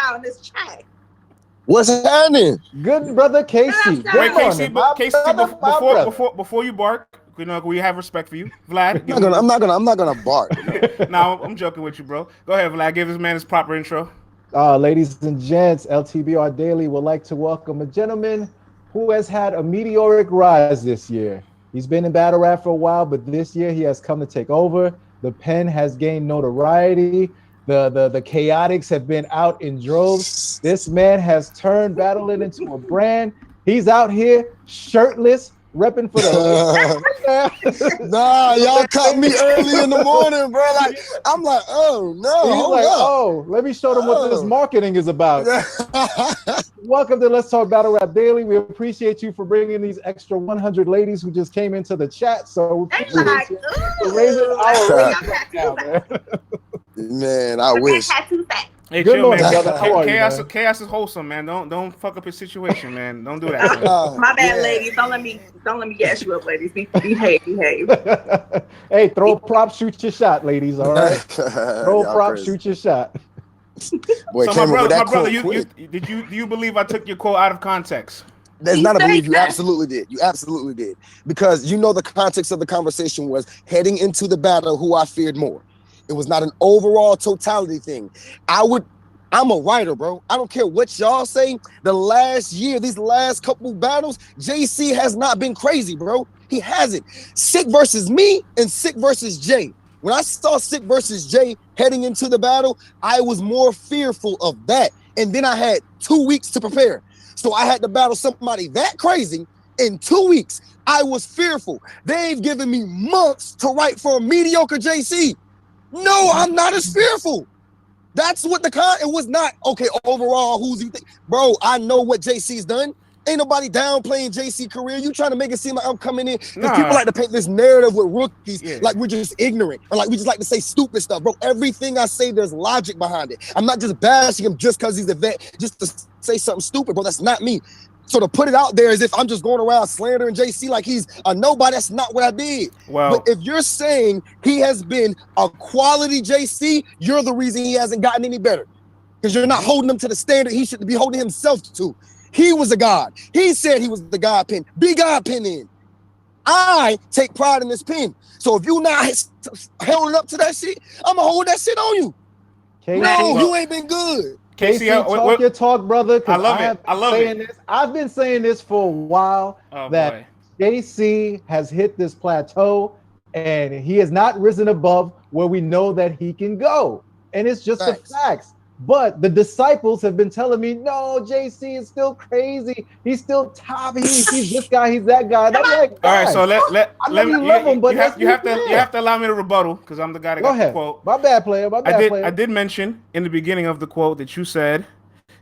out in this chat. What's happening? Good brother Casey. Good Wait, morning. Casey, Before you bark, we have respect for you, Vlad. I'm not gonna bark. No, I'm joking with you, bro. Go ahead, Vlad. Give this man his proper intro. Ladies and gents, LTBR Daily would like to welcome a gentleman who has had a meteoric rise this year. He's been in battle rap for a while, but this year he has come to take over. The pen has gained notoriety. The chaotics have been out in droves. This man has turned battling into a brand. He's out here shirtless, repping for the Nah, y'all caught me early in the morning, bro. Like, I'm like, oh no. He's like, oh, let me show them what this marketing is about. Welcome to Let's Talk Battle Rap Daily. We appreciate you for bringing these extra 100 ladies who just came into the chat. So we like, raising our rate. Man, I wish. Hey, Good chill, morning, man. brother. How are you, man? Chaos is wholesome, man. Don't fuck up his situation, man. Don't do that. My bad, ladies. Don't let me gas you up, ladies. Behave. Hey, throw a prop, shoot your shot, ladies. All right. Throw a prop, shoot your shot. Boy, so my brother, do you believe I took your quote out of context? That's not a belief. You absolutely did. You absolutely did. Because you know the context of the conversation was heading into the battle who I feared more. It was not an overall totality thing. I'm a writer, bro. I don't care what y'all say. The last year, these last couple battles, JC has not been crazy, bro. He hasn't. Sick versus me and Sick versus Jay. When I saw Sick versus Jay heading into the battle, I was more fearful of that. And then I had 2 weeks to prepare. So I had to battle somebody that crazy in 2 weeks. I was fearful. They've given me months to write for a mediocre JC. No, I'm not as fearful. That's what it was not, okay, overall, who's you think? Bro, I know what JC's done. Ain't nobody downplaying JC career. You trying to make it seem like I'm coming in. Because people like to paint this narrative with rookies, like we're just ignorant, or like we just like to say stupid stuff. Bro, everything I say, there's logic behind it. I'm not just bashing him just because he's a vet, just to say something stupid, bro. That's not me. So to put it out there as if I'm just going around slandering JC like he's a nobody, that's not what I did. Well, but if you're saying he has been a quality JC, you're the reason he hasn't gotten any better. Because you're not holding him to the standard he should be holding himself to. He was a god. He said he was the god pen. Be god pen in. I take pride in this pen. So if you not holding up to that shit, I'm going to hold that shit on you. No, you ain't been good. Casey, talk your talk, brother. I love it. I've been saying this for a while that JC has hit this plateau and he has not risen above where we know that he can go. And it's just the facts. But the disciples have been telling me, no, JC is still crazy. He's still top. He's this guy. He's that guy. That's like, all right, so let me love him, but you have to allow me to rebuttal because I'm the guy that got the quote. My bad, player. I did mention in the beginning of the quote that you said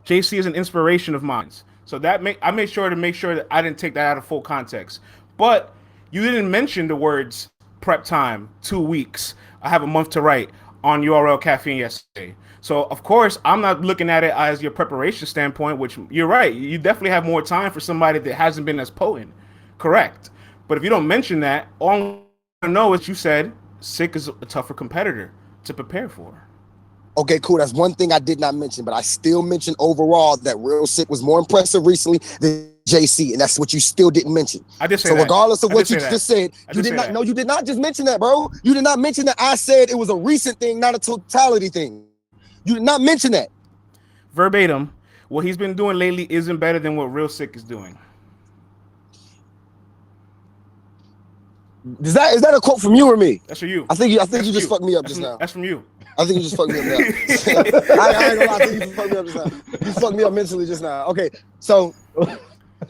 JC is an inspiration of mine. So I made sure that I didn't take that out of full context. But you didn't mention the words prep time, 2 weeks. I have a month to write on URL Caffeine yesterday. So, of course, I'm not looking at it as your preparation standpoint, which you're right. You definitely have more time for somebody that hasn't been as potent. Correct. But if you don't mention that, all I know is you said Sick is a tougher competitor to prepare for. Okay, cool. That's one thing I did not mention, but I still mentioned overall that Real Sick was more impressive recently than JC, and that's what you still didn't mention. I did say so that. Regardless of what you just said, you did not. No, you did not just mention that, bro. You did not mention that I said it was a recent thing, not a totality thing. You did not mention that. Verbatim, what he's been doing lately isn't better than what Real Sick is doing. Is that a quote from you or me? That's from you. I think you just fucked me up just now. That's from you. I think you just fucked me up now. I ain't gonna lie, I think you fucked me up just now. You fucked me up mentally just now. Okay, so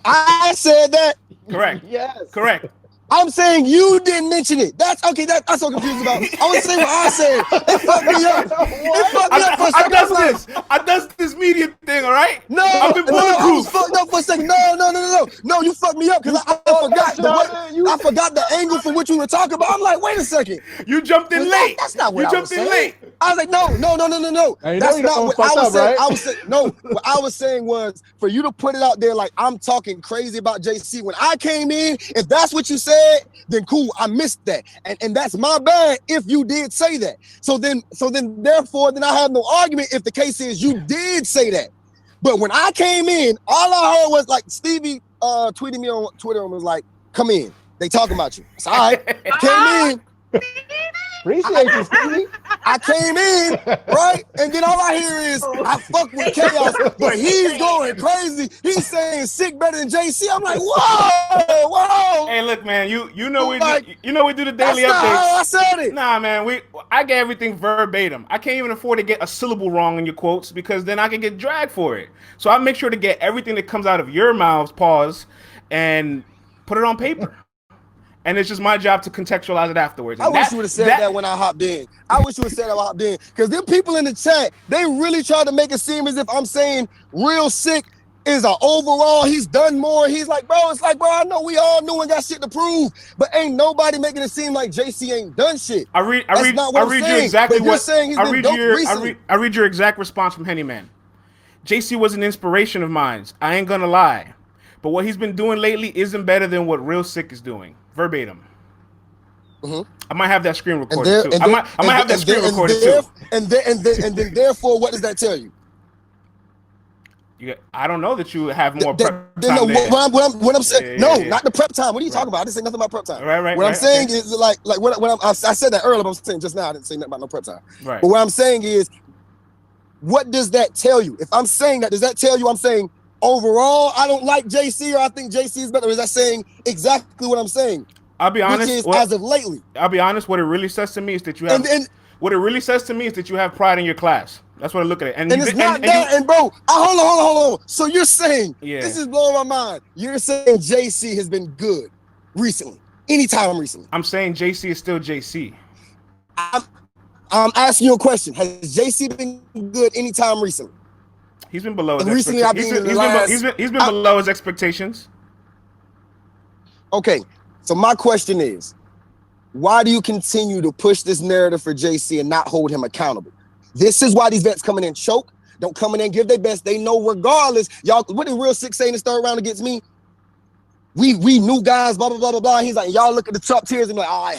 I said that. Correct. Yes. Correct. I'm saying you didn't mention it. That's okay. I'm so confused about. I was saying what I said. It fucked me up. It fucked me up for a second. I does this media thing, all right? No, I've been I was fucked up for a second. No, you fucked me up because I forgot the angle for which we were talking about. I'm like, wait a second. You jumped in late. That's not what I was saying. You jumped in late. I was like, no. That's not what I was saying. Right? I was saying no. What I was saying was for you to put it out there like I'm talking crazy about JC. When I came in, if that's what you said, then cool. I missed that, and that's my bad if you did say that. So then therefore I have no argument if the case is you did say that. But when I came in, all I heard was like Stevie tweeted me on Twitter and was like, "Come in, they talking about you." So all right, came in. Appreciate you, Stevie. I came in, right? And then all I hear is, I fuck with Chaos, but he's going crazy. He's saying sick better than JC. I'm like, whoa. Hey, look, man, you know we do the daily updates. That's not how I said it. Nah, man, I get everything verbatim. I can't even afford to get a syllable wrong in your quotes because then I can get dragged for it. So I make sure to get everything that comes out of your mouths, pause, and put it on paper. And it's just my job to contextualize it afterwards. I wish you would have said that when I hopped in. I wish you would have said that when I hopped in. Because them people in the chat, they really try to make it seem as if I'm saying real sick is an overall, he's done more. He's like, bro, it's like, bro, I know we all knew and got shit to prove, but ain't nobody making it seem like JC ain't done shit. I read your exact response from Henny Man. JC was an inspiration of mine. I ain't gonna lie. But what he's been doing lately isn't better than what Real Sick is doing. Verbatim. Mm-hmm. I might have that screen recorded too. I might have that screen recorded too. And then therefore, what does that tell you? I don't know that you have more prep time. What I'm saying, not the prep time. What are you talking about? I didn't say nothing about prep time. Right. What I'm saying is like I said that earlier, but I'm saying just now I didn't say nothing about no prep time. Right. But what I'm saying is, what does that tell you? If I'm saying that, does that tell you I'm saying overall I don't like JC or I think JC is better? Or is that saying exactly what I'm saying? I'll be honest. Which is as of lately. I'll be honest. What it really says to me is that you have. What it really says to me is that you have pride in your class. That's what I look at it. And it's not that. And bro, hold on. So you're saying this is blowing my mind. You're saying JC has been good recently, anytime recently. I'm saying JC is still JC. I'm asking you a question. Has JC been good anytime recently? He's been below his expectations. He's been below his expectations. Okay, so my question is, why do you continue to push this narrative for JC and not hold him accountable? This is why these vets coming in choke, don't come in and give their best. They know regardless, y'all, what did Real Sick say in the third round against me? We new guys, blah, blah, blah, blah, blah. He's like, y'all look at the top tiers and be like, oh, it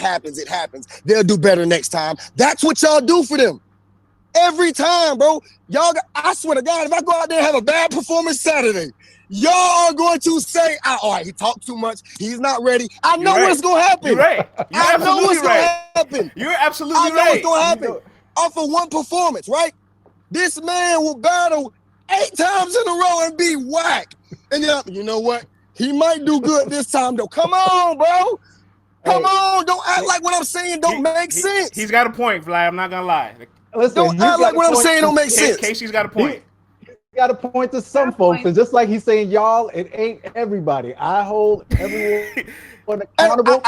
happens. They'll do better next time. That's what y'all do for them. Every time, bro. Y'all, I swear to God, if I go out there and have a bad performance Saturday, y'all are going to say, all right, he talked too much. He's not ready. I know what's going to happen. You're right. I know what's going to happen. You're absolutely right. I know what's going to happen. Off of one performance, right? This man will battle 8 times in a row and be whack. And then, you know what? He might do good this time, though. Come on, bro. Come on. Don't act like what I'm saying don't make sense. He's got a point, Vlad. I'm not going to lie. Listen, don't act like what I'm saying don't make sense. Casey's got a point. He's got a point to some folks. And just like he's saying, y'all, it ain't everybody. I hold everyone accountable.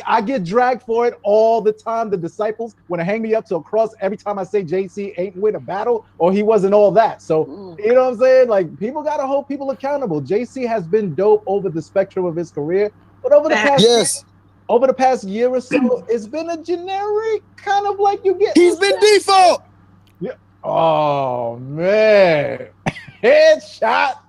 I get dragged for it all the time. The disciples want to hang me up to a cross every time I say JC ain't win a battle or he wasn't all that. So, you know what I'm saying? Like, people got to hold people accountable. JC has been dope over the spectrum of his career, but over the past year or so, it's been a generic kind of like you get. He's been default. Yeah. Oh, man. Headshot.